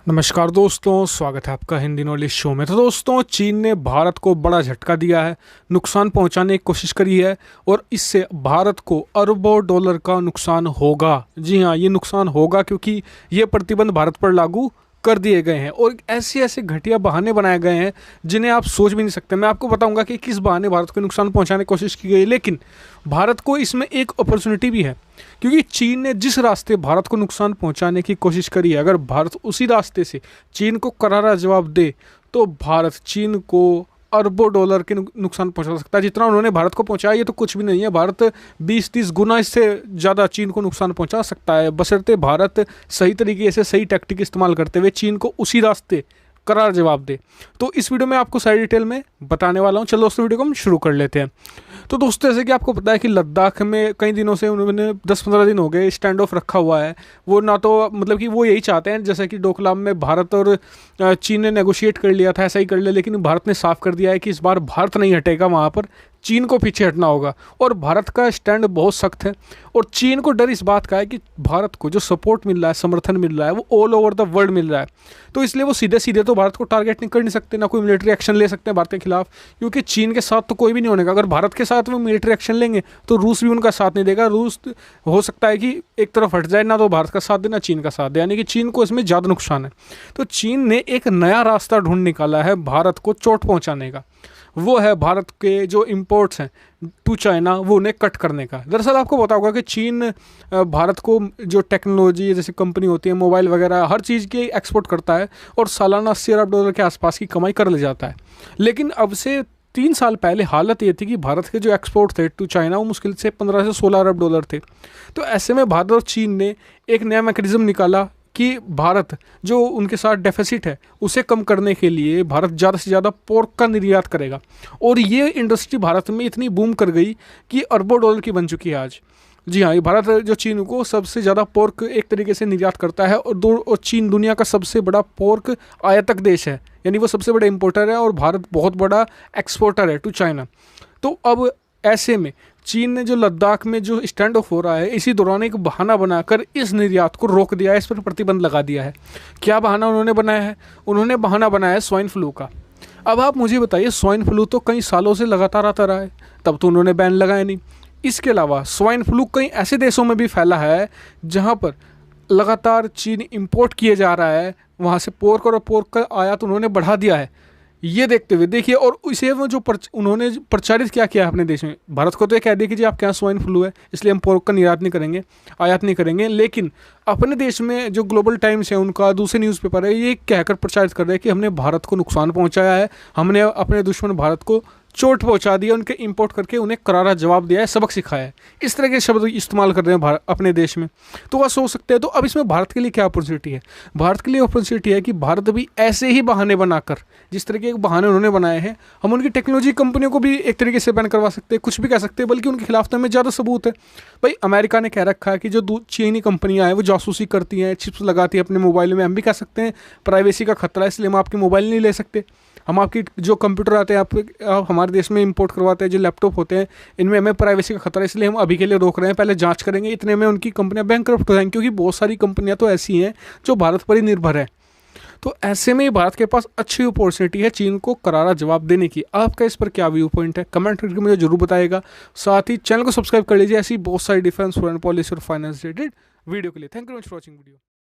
नमस्कार दोस्तों, स्वागत है आपका हिंदी नॉलेज शो में। तो दोस्तों, चीन ने भारत को बड़ा झटका दिया है, नुकसान पहुंचाने की कोशिश करी है और इससे भारत को अरबों डॉलर का नुकसान होगा। जी हाँ, ये नुकसान होगा क्योंकि ये प्रतिबंध भारत पर लागू कर दिए गए हैं और ऐसे ऐसे घटिया बहाने बनाए गए हैं जिन्हें आप सोच भी नहीं सकते। मैं आपको बताऊंगा कि किस बहाने भारत को नुकसान पहुंचाने की कोशिश की गई, लेकिन भारत को इसमें एक अपॉर्चुनिटी भी है क्योंकि चीन ने जिस रास्ते भारत को नुकसान पहुंचाने की कोशिश करी है, अगर भारत उसी रास्ते से चीन को करारा जवाब दे तो भारत चीन को अरबों डॉलर के नुकसान पहुंचा सकता है। जितना उन्होंने भारत को पहुंचाया ये तो कुछ भी नहीं है। भारत 20-30 गुना इससे ज़्यादा चीन को नुकसान पहुंचा सकता है, बशर्ते भारत सही तरीके से सही टैक्टिक इस्तेमाल करते हुए चीन को उसी रास्ते करार जवाब दे। तो इस वीडियो में आपको सारी डिटेल में बताने वाला हूँ। चलो दोस्तों, वीडियो को हम शुरू कर लेते हैं। तो दोस्तों, जैसे कि आपको पता है कि लद्दाख में कई दिनों से उन्होंने 10-15 दिन हो गए स्टैंड ऑफ रखा हुआ है। वो ना तो मतलब कि वो यही चाहते हैं जैसे कि डोकलाम में भारत और चीन ने नेगोशिएट कर लिया था, ऐसा ही कर लिया, लेकिन भारत ने साफ कर दिया है कि इस बार भारत नहीं हटेगा, वहाँ पर चीन को पीछे हटना होगा। और भारत का स्टैंड बहुत सख्त है और चीन को डर इस बात का है कि भारत को जो सपोर्ट मिल रहा है, समर्थन मिल रहा है, वो ऑल ओवर द वर्ल्ड मिल रहा है। तो इसलिए वो सीधे सीधे तो भारत को टारगेट नहीं कर नहीं सकते, ना कोई मिलिट्री एक्शन ले सकते हैं भारत के खिलाफ, क्योंकि चीन के साथ तो कोई भी नहीं होने का। अगर भारत के साथ वो मिलिट्री एक्शन लेंगे तो रूस भी उनका साथ नहीं देगा। रूस हो सकता है कि एक तरफ हट जाए, ना तो भारत का साथ दे ना चीन का साथ दे, यानी कि चीन को इसमें ज़्यादा नुकसान है। तो चीन ने एक नया रास्ता ढूंढ निकाला है भारत को चोट पहुँचाने का। वो है भारत के जो इंपोर्ट्स हैं टू चाइना, वो उन्हें कट करने का। दरअसल आपको पता होगा कि चीन भारत को जो टेक्नोलॉजी जैसे कंपनी होती है, मोबाइल वगैरह हर चीज़ की एक्सपोर्ट करता है और सालाना 80 अरब डॉलर के आसपास की कमाई कर ले जाता है। लेकिन अब से 3 साल पहले हालत ये थी कि भारत के जो एक्सपोर्ट थे टू चाइना वो मुश्किल से 15 से 16 अरब डॉलर थे। तो ऐसे में भारत और चीन ने एक नया मैकेनिज्म निकाला कि भारत जो उनके साथ डेफिसिट है उसे कम करने के लिए भारत ज़्यादा से ज़्यादा पोर्क का निर्यात करेगा। और ये इंडस्ट्री भारत में इतनी बूम कर गई कि अरबों डॉलर की बन चुकी है आज। जी हाँ, ये भारत जो चीन को सबसे ज़्यादा पोर्क एक तरीके से निर्यात करता है और चीन दुनिया का सबसे बड़ा पोर्क आयातक देश है, यानी वो सबसे बड़ा इंपोर्टर है और भारत बहुत बड़ा एक्सपोर्टर है टू चाइना। तो अब ऐसे में चीन ने जो लद्दाख में जो स्टैंड ऑफ हो रहा है, इसी दौरान एक बहाना बनाकर इस निर्यात को रोक दिया है, इस पर प्रतिबंध लगा दिया है। क्या बहाना उन्होंने बनाया है? उन्होंने बहाना बनाया है स्वाइन फ्लू का। अब आप मुझे बताइए, स्वाइन फ्लू तो कई सालों से लगातार आता रहा है, तब तो उन्होंने बैन लगाया नहीं। इसके अलावा स्वाइन फ्लू कई ऐसे देशों में भी फैला है जहाँ पर लगातार चीन इंपोर्ट किए जा रहा है, वहाँ से पोर्क का आयात उन्होंने बढ़ा दिया है। ये देखते हुए देखिए, और इसे वो जो उन्होंने प्रचारित क्या किया अपने देश में, भारत को तो ये कह दिया कि जी आपके यहाँ स्वाइन फ्लू है इसलिए हम पोर्क का निर्यात नहीं करेंगे, आयात नहीं करेंगे, लेकिन अपने देश में जो ग्लोबल टाइम्स है उनका दूसरे न्यूज़पेपर है, ये कहकर प्रचारित कर रहे हैं कि हमने भारत को नुकसान पहुँचाया है, हमने अपने दुश्मन भारत को चोट पहुंचा दी है, उनके इंपोर्ट करके उन्हें करारा जवाब दिया है, सबक सिखाया है। इस तरह के शब्द इस्तेमाल कर रहे हैं अपने देश में। तो वह सोच सकते हैं, तो अब इसमें भारत के लिए क्या अपॉर्चुनिटी है? भारत के लिए अपॉर्चुनिटी है कि भारत भी ऐसे ही बहाने बनाकर, जिस तरह के बहाने उन्होंने बनाए हैं, हम उनकी टेक्नोलॉजी कंपनियों को भी एक तरीके से बैन करवा सकते हैं, कुछ भी कह सकते हैं, बल्कि उनके खिलाफ तो हमें ज़्यादा सबूत है। भाई, अमेरिका ने कह रखा है कि जो चीनी कंपनियाँ हैं वो जासूसी करती हैं, चिप्स लगाती हैं अपने मोबाइल में। हम भी कह सकते हैं प्राइवेसी का खतरा है इसलिए हम आपकी मोबाइल नहीं ले सकते। हम आपकी जो कंप्यूटर आते हैं आप हमारे देश में इंपोर्ट करवाते हैं, जो लैपटॉप होते हैं, इनमें हमें प्राइवेसी का खतरा है इसलिए हम अभी के लिए रोक रहे हैं, पहले जांच करेंगे। इतने में उनकी कंपनियां बैंकरप्ट हो जाएंगी, क्योंकि बहुत सारी कंपनियां तो ऐसी हैं जो भारत पर ही निर्भर है। तो ऐसे में भारत के पास अच्छी अपॉर्चुनिटी है चीन को करारा जवाब देने की। आपका इस पर क्या व्यू पॉइंट है? कमेंट करके मुझे जरूर बताएगा। साथ ही चैनल को सब्सक्राइब कर लीजिए ऐसी बहुत सारी डिफेंस, फॉरेन पॉलिसी और फाइनेंस रिलेटेड वीडियो के लिए। Thank you very much for watching video.